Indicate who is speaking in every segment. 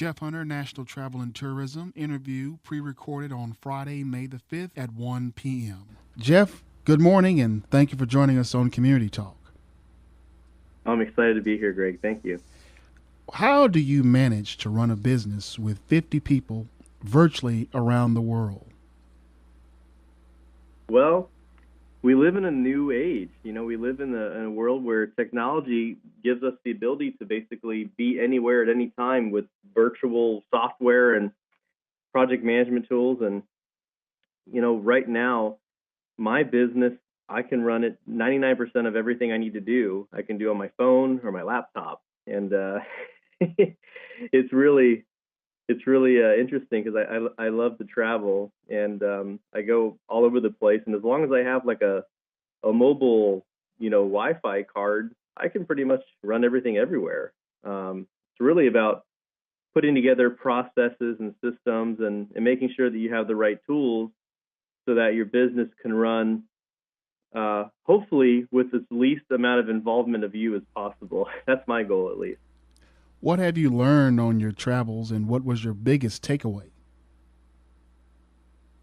Speaker 1: Jeff Hunter, National Travel and Tourism, interview pre recorded on Friday, May the 5th at 1 p.m. Jeff, good morning and thank you for joining us on Community Talk.
Speaker 2: I'm excited to be here, Greg. Thank you.
Speaker 1: How do you manage to run a business with 50 people virtually around the world?
Speaker 2: Well, we live in a new age. We live in a world where technology gives us the ability to basically be anywhere at any time with virtual software and project management tools. And, right now, my business, I can run it 99% of everything I need to do. I can do on my phone or my laptop. And it's really interesting because I love to travel and I go all over the place. And as long as I have like a mobile, Wi-Fi card, I can pretty much run everything everywhere. It's really about putting together processes and systems and making sure that you have the right tools so that your business can run hopefully with as least amount of involvement of you as possible. That's my goal, at least.
Speaker 1: What have you learned on your travels and what was your biggest takeaway?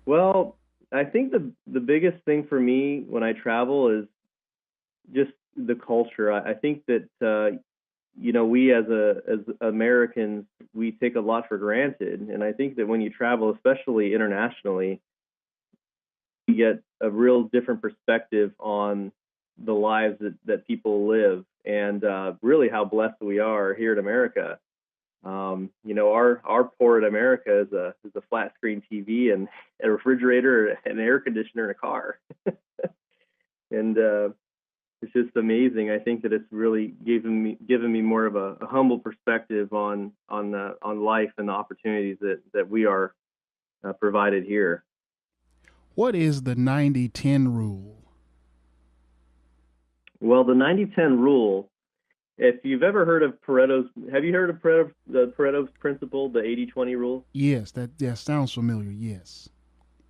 Speaker 2: Well, I think the biggest thing for me when I travel is just the culture. I think that we as Americans, we take a lot for granted, and I think that when you travel, especially internationally, you get a real different perspective on the lives that people live, and really how blessed we are here in America. Our port in America is a flat screen TV and a refrigerator and an air conditioner in a car, and it's just amazing. I think that it's really given me more of a humble perspective on life and the opportunities that we are provided here.
Speaker 1: What is the 90-10 rule?
Speaker 2: Well, the 90-10 rule, if you've ever heard of have you heard of the Pareto's principle, the 80-20 rule?
Speaker 1: Yes, that sounds familiar. Yes.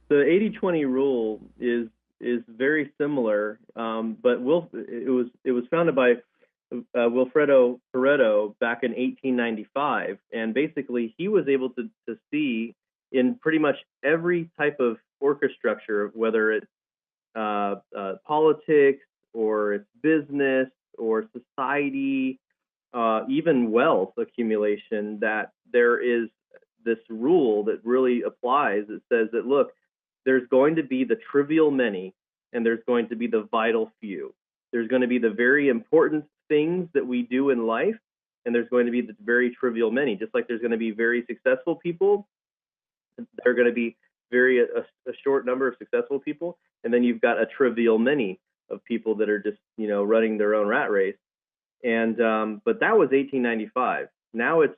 Speaker 2: The 80-20 rule is very similar, but it was founded by Wilfredo Pareto back in 1895, and basically he was able to see in pretty much every type of orchestructure, whether it's politics or it's business or society, even wealth accumulation, that there is this rule that really applies. It says that, look, there's going to be the trivial many and there's going to be the vital few. There's going to be the very important things that we do in life, and there's going to be the very trivial many. Just like there's going to be very successful people, there are going to be a short number of successful people, and then you've got a trivial many of people that are just running their own rat race. And but that was 1895. Now it's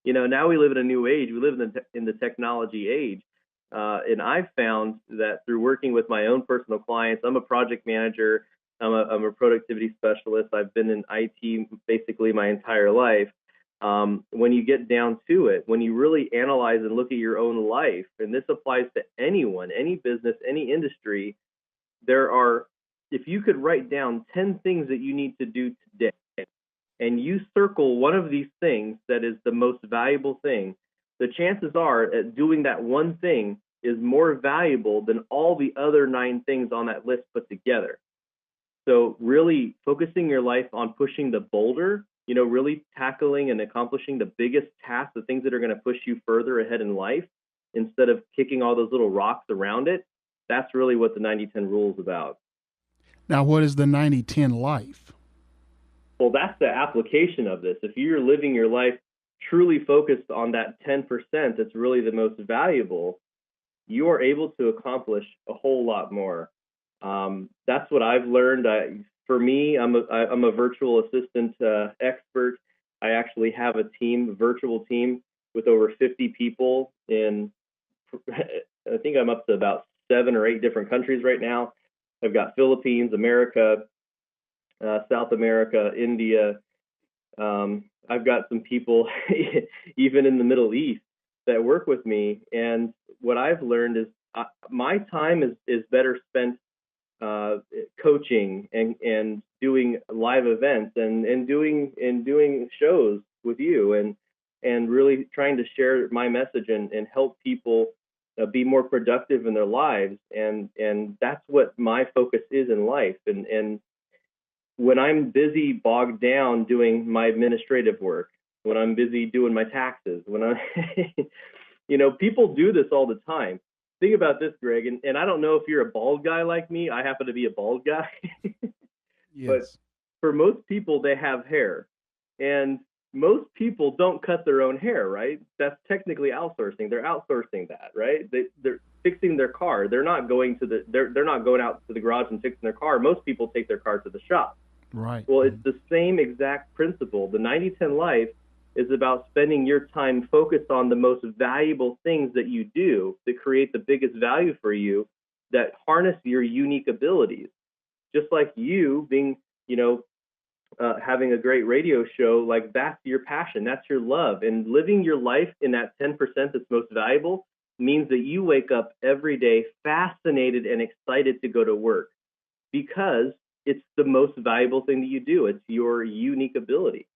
Speaker 2: now we live in a new age. We live in the technology age. And I've found that through working with my own personal clients, I'm a project manager, I'm a productivity specialist. I've been in IT basically my entire life. When you get down to it, when you really analyze and look at your own life, and this applies to anyone, any business, any industry, if you could write down 10 things that you need to do today, and you circle one of these things that is the most valuable thing, the chances are that doing that one thing is more valuable than all the other 9 things on that list put together. So really focusing your life on pushing the boulder, really tackling and accomplishing the biggest tasks, the things that are going to push you further ahead in life, instead of kicking all those little rocks around it. That's really what the 90-10 rule is about.
Speaker 1: Now, what is the 90-10 life?
Speaker 2: Well, that's the application of this. If you're living your life truly focused on that 10% that's really the most valuable, you are able to accomplish a whole lot more. That's what I've learned. For me, I'm a virtual assistant expert. I actually have a virtual team with over 50 people in, I think I'm up to about 7 or 8 different countries right now. I've got Philippines, America, South America, India. I've got some people even in the Middle East that work with me. And what I've learned is my time is better spent coaching and doing live events and doing shows with you and really trying to share my message and help people be more productive in their lives. And that's what my focus is in life. And when I'm busy bogged down doing my administrative work, when I'm busy doing my taxes, when I, people do this all the time. Think about this, Greg, and I don't know if you're a bald guy like me. I happen to be a bald guy. But
Speaker 1: Yes.
Speaker 2: for most people, they have hair. And most people don't cut their own hair, right? That's technically outsourcing. They're outsourcing that, right? They're fixing their car. They're not going out to the garage and fixing their car. Most people take their car to the shop.
Speaker 1: Right.
Speaker 2: Well, it's the same exact principle. The 90-10 life is about spending your time focused on the most valuable things that you do that create the biggest value for you, that harness your unique abilities. Just like you being, having a great radio show, like that's your passion, that's your love. And living your life in that 10% that's most valuable means that you wake up every day fascinated and excited to go to work because it's the most valuable thing that you do. It's your unique ability.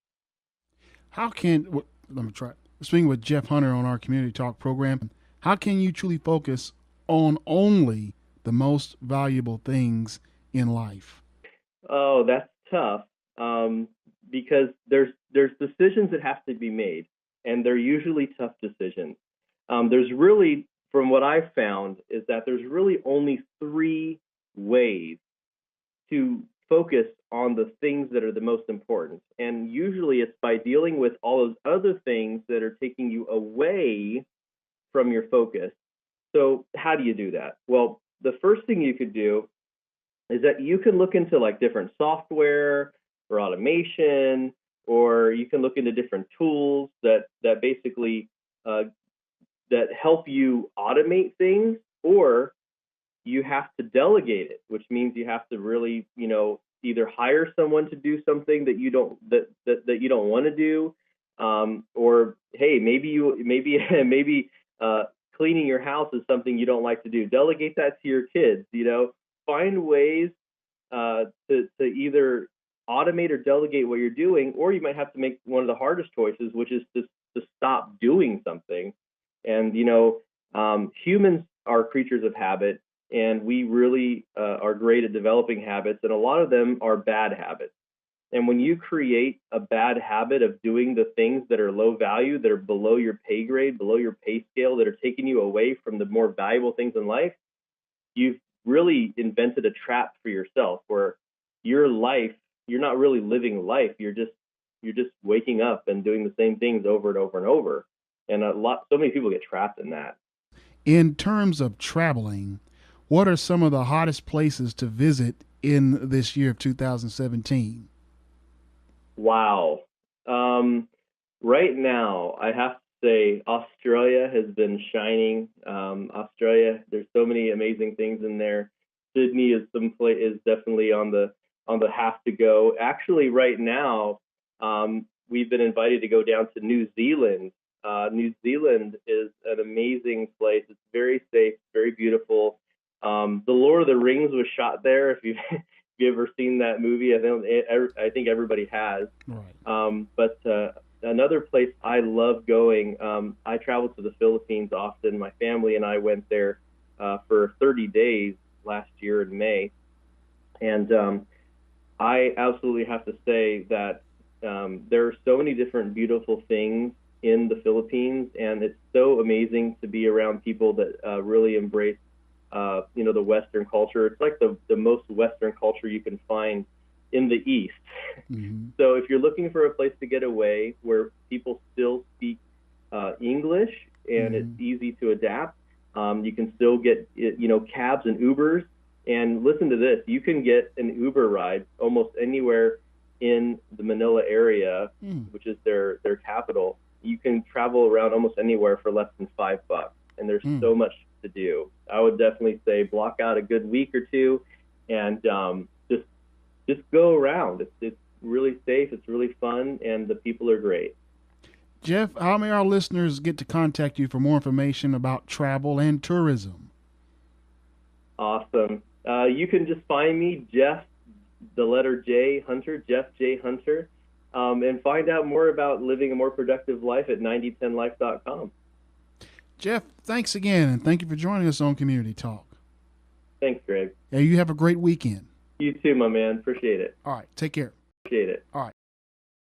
Speaker 1: Let me try. Speaking with Jeff Hunter on our Community Talk program, how can you truly focus on only the most valuable things in life?
Speaker 2: Oh, that's tough, because there's decisions that have to be made, and they're usually tough decisions. There's really, from what I've found, is that there's really only three ways to focus on the things that are the most important. And usually it's by dealing with all those other things that are taking you away from your focus. So how do you do that? Well, the first thing you could do is that you can look into like different software or automation, or you can look into different tools that basically that help you automate things, or you have to delegate it, which means you have to really, either hire someone to do something that you don't want to do, or hey, maybe cleaning your house is something you don't like to do. Delegate that to your kids. Find ways to either automate or delegate what you're doing, or you might have to make one of the hardest choices, which is to stop doing something. And humans are creatures of habit, and we really are great at developing habits, and a lot of them are bad habits. And when you create a bad habit of doing the things that are low value, that are below your pay grade, below your pay scale, that are taking you away from the more valuable things in life, you've really invented a trap for yourself, where your life, you're not really living life. You're just waking up and doing the same things over and over and over. And so many people get trapped in that.
Speaker 1: In terms of traveling, what are some of the hottest places to visit in this year of 2017?
Speaker 2: Wow. Right now, I have to say Australia has been shining. Australia, there's so many amazing things in there. Sydney is definitely on the have to go. Actually, right now, we've been invited to go down to New Zealand. New Zealand is an amazing place. It's very safe, very beautiful. The Lord of the Rings was shot there. If you've ever seen that movie, I think everybody has.
Speaker 1: Right.
Speaker 2: But another place I love going, I travel to the Philippines often. My family and I went there for 30 days last year in May. And I absolutely have to say that there are so many different beautiful things in the Philippines, and it's so amazing to be around people that really embrace the Western culture. It's like the most Western culture you can find in the East.
Speaker 1: Mm-hmm.
Speaker 2: So if you're looking for a place to get away where people still speak English and it's easy to adapt, you can still get cabs and Ubers. And listen to this, you can get an Uber ride almost anywhere in the Manila area, which is their capital. You can travel around almost anywhere for less than $5, and there's so much to do. I would definitely say block out a good week or two, and just go around. It's really safe, it's really fun, and the people are great.
Speaker 1: Jeff, how may our listeners get to contact you for more information about travel and tourism?
Speaker 2: Awesome. You can just find me, Jeff, the letter J, Hunter, Jeff J. Hunter. and find out more about living a more productive life at 9010life.com.
Speaker 1: Jeff, thanks again, and thank you for joining us on Community Talk.
Speaker 2: Thanks, Greg.
Speaker 1: Yeah, you have a great weekend.
Speaker 2: You too, my man. Appreciate it.
Speaker 1: All right, take care.
Speaker 2: Appreciate it.
Speaker 1: All right.